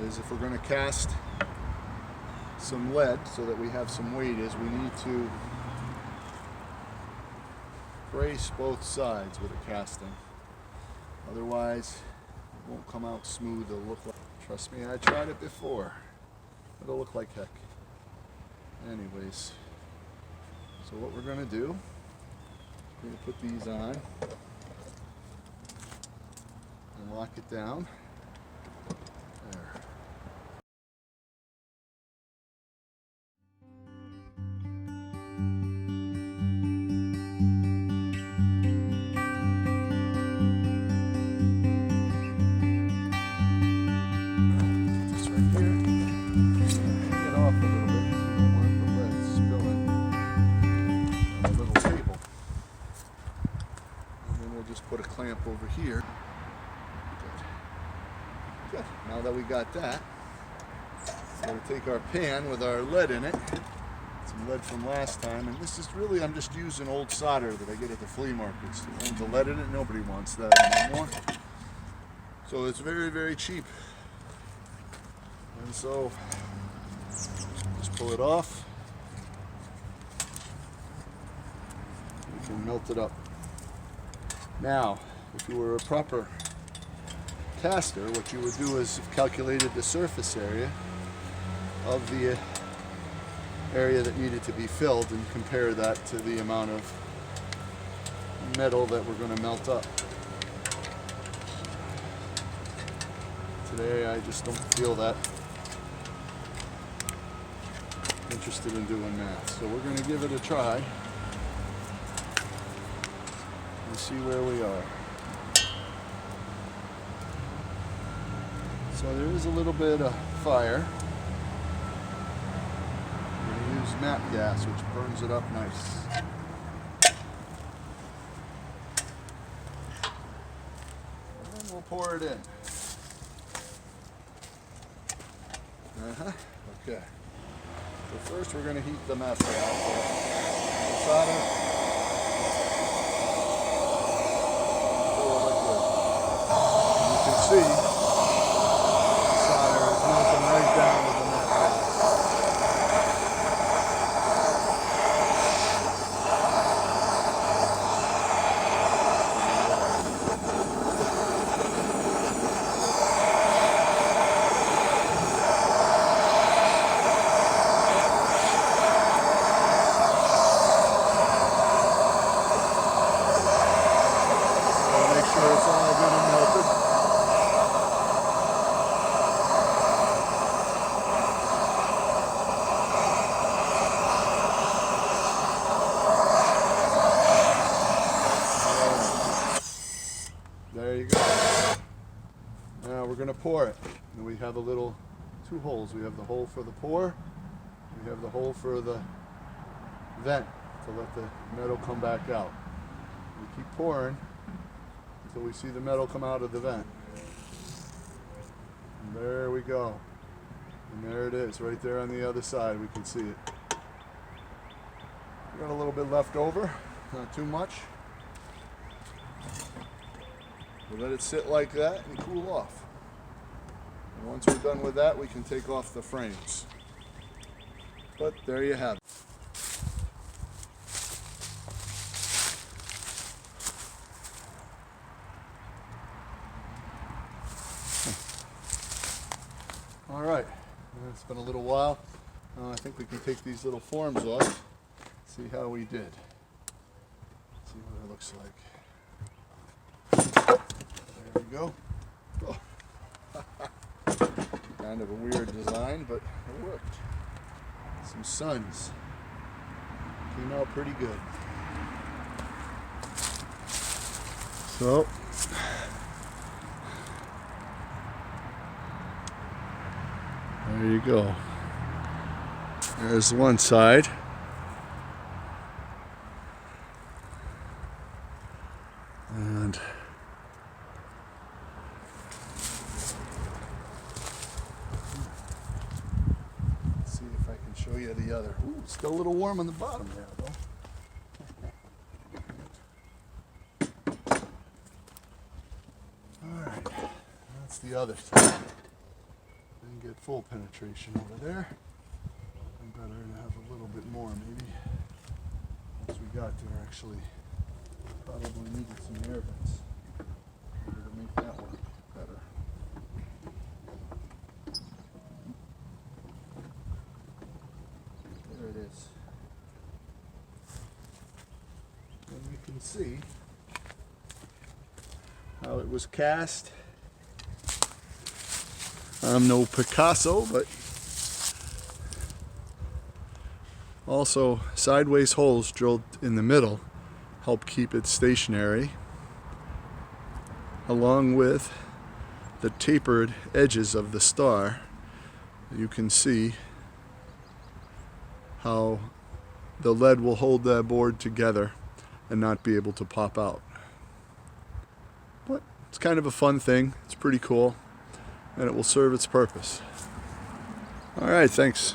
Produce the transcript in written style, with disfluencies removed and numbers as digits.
is if we're going to cast some lead so that we have some weight, is we need to brace both sides with a casting. Otherwise, it won't come out smooth. It'll look like, trust me, I tried it before. It'll look like heck. Anyways, so what we're going to do, we're going to put these on and lock it down. There. Put a clamp over here. Good. Now that we got that, we're going to take our pan with our lead in it, some lead from last time, and this is really, I'm just using old solder that I get at the flea markets. The lead in it, nobody wants that anymore. So it's very, very cheap. And so, just pull it off. We can melt it up. Now, if you were a proper caster, what you would do is you've calculated the surface area of the area that needed to be filled and compare that to the amount of metal that we're going to melt up. Today I just don't feel that interested in doing that, so we're going to give it a try. See where we are. So there is a little bit of fire. We're going to use nap gas, which burns it up nice. And then we'll pour it in. Okay. So first we're going to heat the nap gas. The solder. See, solder is melting right down with the nap gas. Make sure it's all good and melted. There you go. Now we're going to pour it. And we have a little, two holes. We have the hole for the pour. We have the hole for the vent to let the metal come back out. We keep pouring until we see the metal come out of the vent. And there we go. And there it is, right there on the other side. We can see it. We got a little bit left over, not too much. We'll let it sit like that and cool off. And once we're done with that, we can take off the frames. But there you have it. All right, it's been a little while. I think we can take these little forms off, see how we did. See what it looks like. There we go. Oh. Kind of a weird design, but it worked. Some suns. Came out pretty good. So, there you go. There's one side. And let's see if I can show you the other. Ooh, it's still a little warm on the bottom there, though. All right, that's the other side. And full penetration over there. And better to have a little bit more maybe. Once we got there, actually probably needed some air vents in order to make that work better. There it is. And you can see how it was cast. I'm no Picasso, but also sideways holes drilled in the middle help keep it stationary, along with the tapered edges of the star. You can see how the lead will hold that board together and not be able to pop out. But it's kind of a fun thing. It's pretty cool, and it will serve its purpose. All right, thanks.